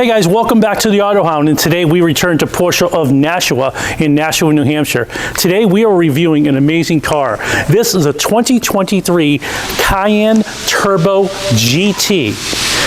Hey guys, welcome back to the Autohound, and today we return to Porsche of Nashua in Nashua, New Hampshire. Today we are reviewing an amazing car. This is a 2023 Cayenne Turbo GT.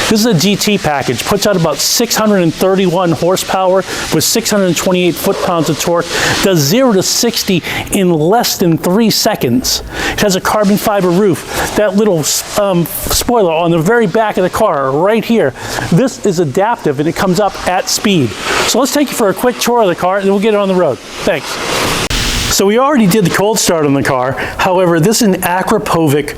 This is a GT package, puts out about 631 horsepower with 628 foot-pounds of torque, does 0 to 60 in less than 3 seconds. It has a carbon fiber roof. That little spoiler on the very back of the car right here, this is adaptive and it comes up at speed. So let's take you for a quick tour of the car and then we'll get it on the road. Thanks. So we already did the cold start on the car. However, this is an Akrapovic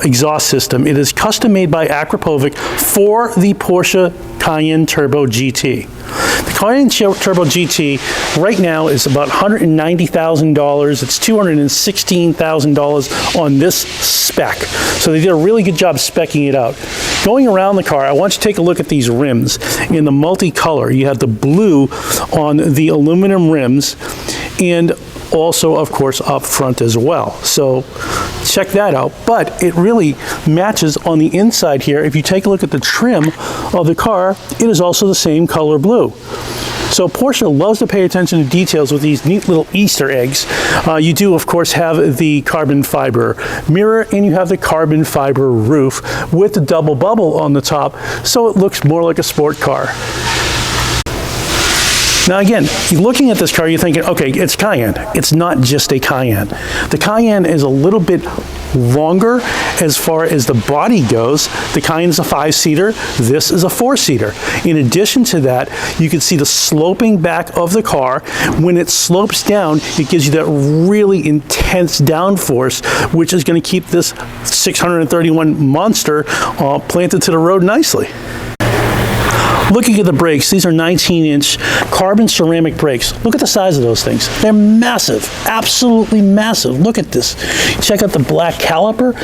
exhaust system. It is custom made by Akrapovic for the Porsche Cayenne Turbo GT. The Cayenne Turbo GT right now is about $190,000. It's $216,000 on this spec. So they did a really good job speccing it out. Going around the car, I want you to take a look at these rims in the multicolor. You have the blue on the aluminum rims and also, of course, up front as well. So check that out. But it really matches on the inside here. If you take a look at the trim of the car, it is also the same color blue. So Porsche loves to pay attention to details with these neat little Easter eggs. You do, of course, have the carbon fiber mirror and you have the carbon fiber roof with the double bubble on the top, so it looks more like a sport car. Now again, looking at this car, you're thinking, okay, it's Cayenne. It's not just a Cayenne. The Cayenne is a little bit longer as far as the body goes. The Cayenne is a 5-seater. This is a 4-seater. In addition to that, you can see the sloping back of the car. When it slopes down, it gives you that really intense downforce, which is going to keep this 631 monster planted to the road nicely. Looking at the brakes, these are 19-inch carbon ceramic brakes. Look at the size of those things. They're massive, absolutely massive. Look at this. Check out the black caliper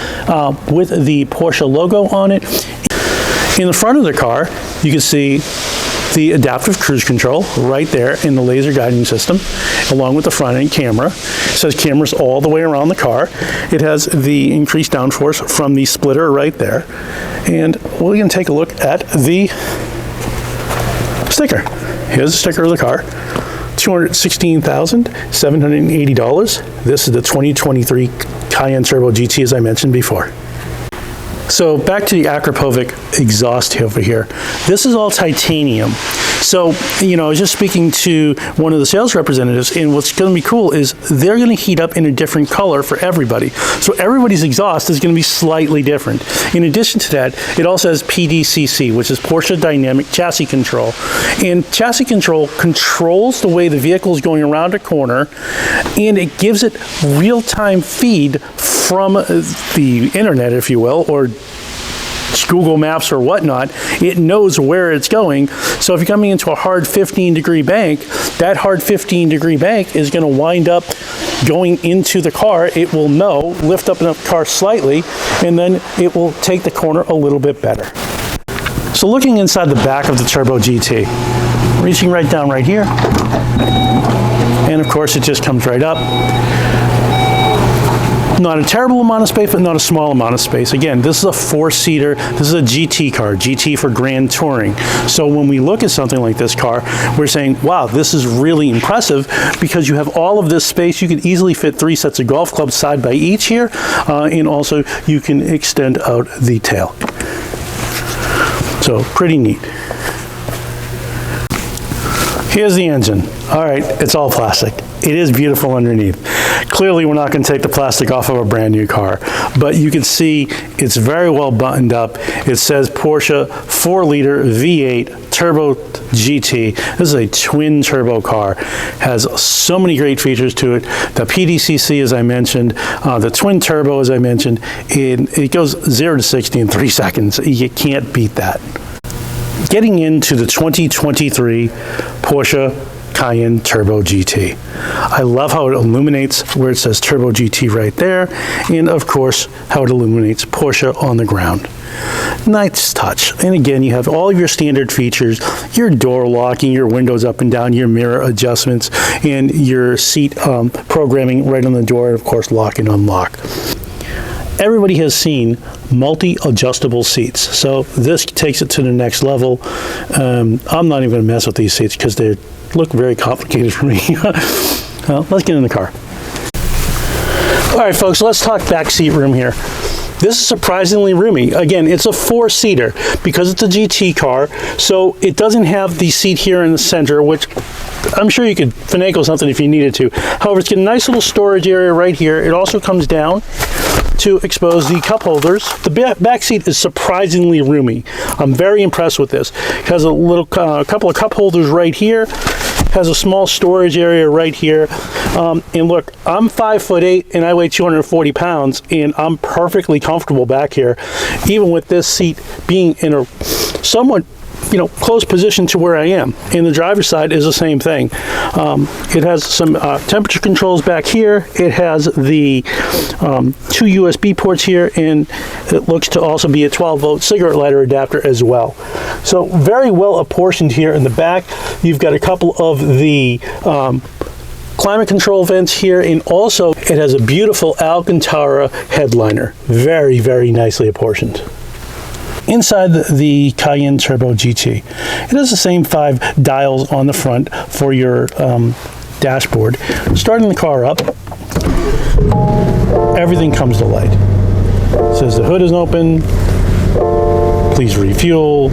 with the Porsche logo on it. In the front of the car, you can see the adaptive cruise control right there in the laser guiding system, along with the front end camera. It says cameras all the way around the car. It has the increased downforce from the splitter right there. And we're going to take a look at the sticker. Here's the sticker of the car. $216,780. This is the 2023 Cayenne Turbo GT, as I mentioned before. So back to the Akrapovic exhaust over here. This is all titanium. So, you know, I was just speaking to one of the sales representatives, and what's going to be cool is they're going to heat up in a different color for everybody. So everybody's exhaust is going to be slightly different. In addition to that, it also has PDCC, which is Porsche Dynamic Chassis Control. And chassis control controls the way the vehicle is going around a corner, and it gives it real-time feed from the internet, if you will, or Google Maps or whatnot. It knows where it's going. So if you're coming into a hard 15-degree bank, that hard 15-degree bank is going to wind up going into the car. It will know, lift up the car slightly, and then it will take the corner a little bit better. So looking inside the back of the Turbo GT, reaching right down right here, and of course it just comes right up. Not a terrible amount of space, but not a small amount of space. Again, this is a 4-seater. This is a GT car, GT for Grand Touring. So when we look at something like this car, we're saying, wow, this is really impressive because you have all of this space. You can easily fit 3 sets of golf clubs side by each here, and also you can extend out the tail. So pretty neat. Here's the engine. All right, it's all plastic. It is beautiful underneath. Clearly, we're not going to take the plastic off of a brand new car, but you can see it's very well buttoned up. It says Porsche 4-liter V8 Turbo GT. This is a twin turbo car. Has so many great features to it. The PDCC, as I mentioned, the twin turbo, as I mentioned, it goes 0 to 60 in 3 seconds. You can't beat that. Getting into the 2023 Porsche Cayenne Turbo GT. I love how it illuminates where it says Turbo GT right there, and of course how it illuminates Porsche on the ground. Nice touch. And again, you have all of your standard features, your door locking, your windows up and down, your mirror adjustments, and your seat programming right on the door, and of course lock and unlock. everybody has seen multi-adjustable seats. So this takes it to the next level. I'm not even going to mess with these seats because they look very complicated for me. Let's get in the car. All right, folks, let's talk back seat room here. This is surprisingly roomy. Again, it's a 4-seater because it's a GT car, so it doesn't have the seat here in the center, which I'm sure you could finagle something if you needed to. However, it's got a nice little storage area right here. It also comes down to expose the cup holders. The back seat is surprisingly roomy. I'm very impressed with this. It has a little couple of cup holders right here. Has a small storage area right here. And look, I'm 5'8" and I weigh 240 pounds, and I'm perfectly comfortable back here, even with this seat being in a somewhat close position to where I am. And the driver's side is the same thing. It has some temperature controls back here. It has the 2 USB ports here, and it looks to also be a 12-volt cigarette lighter adapter as well. So very well apportioned here in the back. You've got a couple of the climate control vents here, and also it has a beautiful Alcantara headliner. Very, very nicely apportioned. Inside the Cayenne Turbo GT, it has the same 5 dials on the front for your dashboard. Starting the car up, everything comes to light. It says the hood is open, please refuel.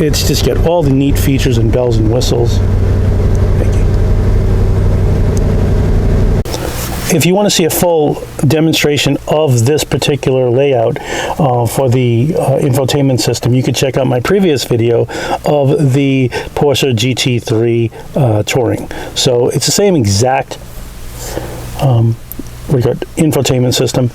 It's just got all the neat features and bells and whistles. Thank you. If you want to see a full demonstration of this particular layout for the infotainment system, you could check out my previous video of the Porsche GT3 Touring. So it's the same exact infotainment system.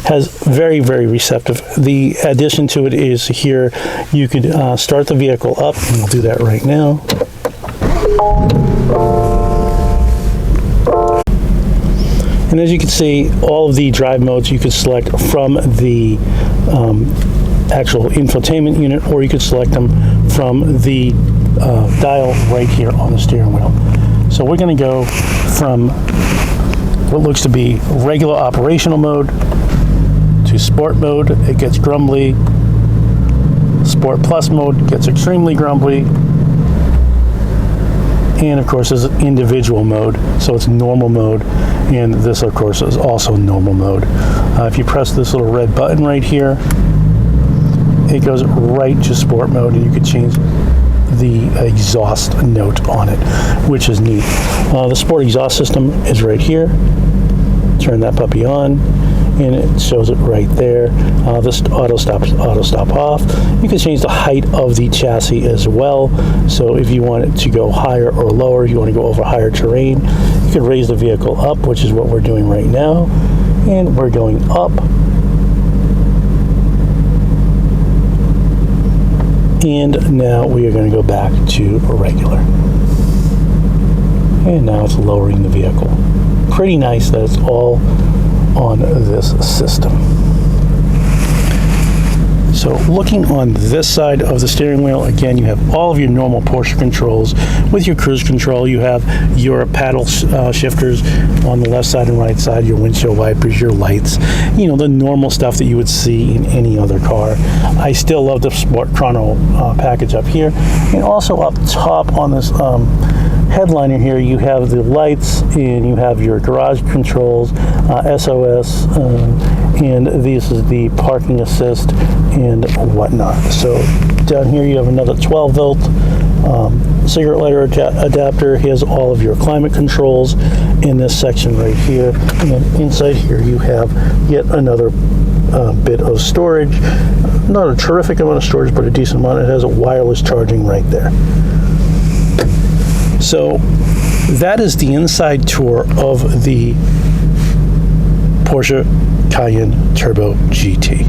Has very, very receptive. The addition to it is here, you could start the vehicle up, and we'll do that right now. And as you can see, all of the drive modes you could select from the actual infotainment unit, or you could select them from the dial right here on the steering wheel. So we're going to go from what looks to be regular operational mode to sport mode. It gets grumbly. Sport plus mode gets extremely grumbly. And of course, there's individual mode, so it's normal mode, and this of course is also normal mode. If you press this little red button right here, it goes right to sport mode, and you can change the exhaust note on it, which is neat. The sport exhaust system is right here. Turn that puppy on, and it shows it right there. This auto stop off. You can change the height of the chassis as well. So if you want it to go higher or lower, if you want to go over higher terrain, you could raise the vehicle up, which is what we're doing right now. And we're going up. And now we are going to go back to regular. And now it's lowering the vehicle. Pretty nice that it's all on this system. So looking on this side of the steering wheel, again, you have all of your normal Porsche controls. With your cruise control, you have your paddle shifters on the left side and right side, your windshield wipers, your lights, the normal stuff that you would see in any other car. I still love the Sport Chrono package up here. And also up top on this headliner here, you have the lights, and you have your garage controls, SOS, and this is the parking assist and whatnot. So down here you have another 12-volt cigarette lighter adapter. Here's all of your climate controls in this section right here, and inside here you have yet another bit of storage. Not a terrific amount of storage, but a decent amount. It has a wireless charging right there. So that is the inside tour of the Porsche Cayenne Turbo GT.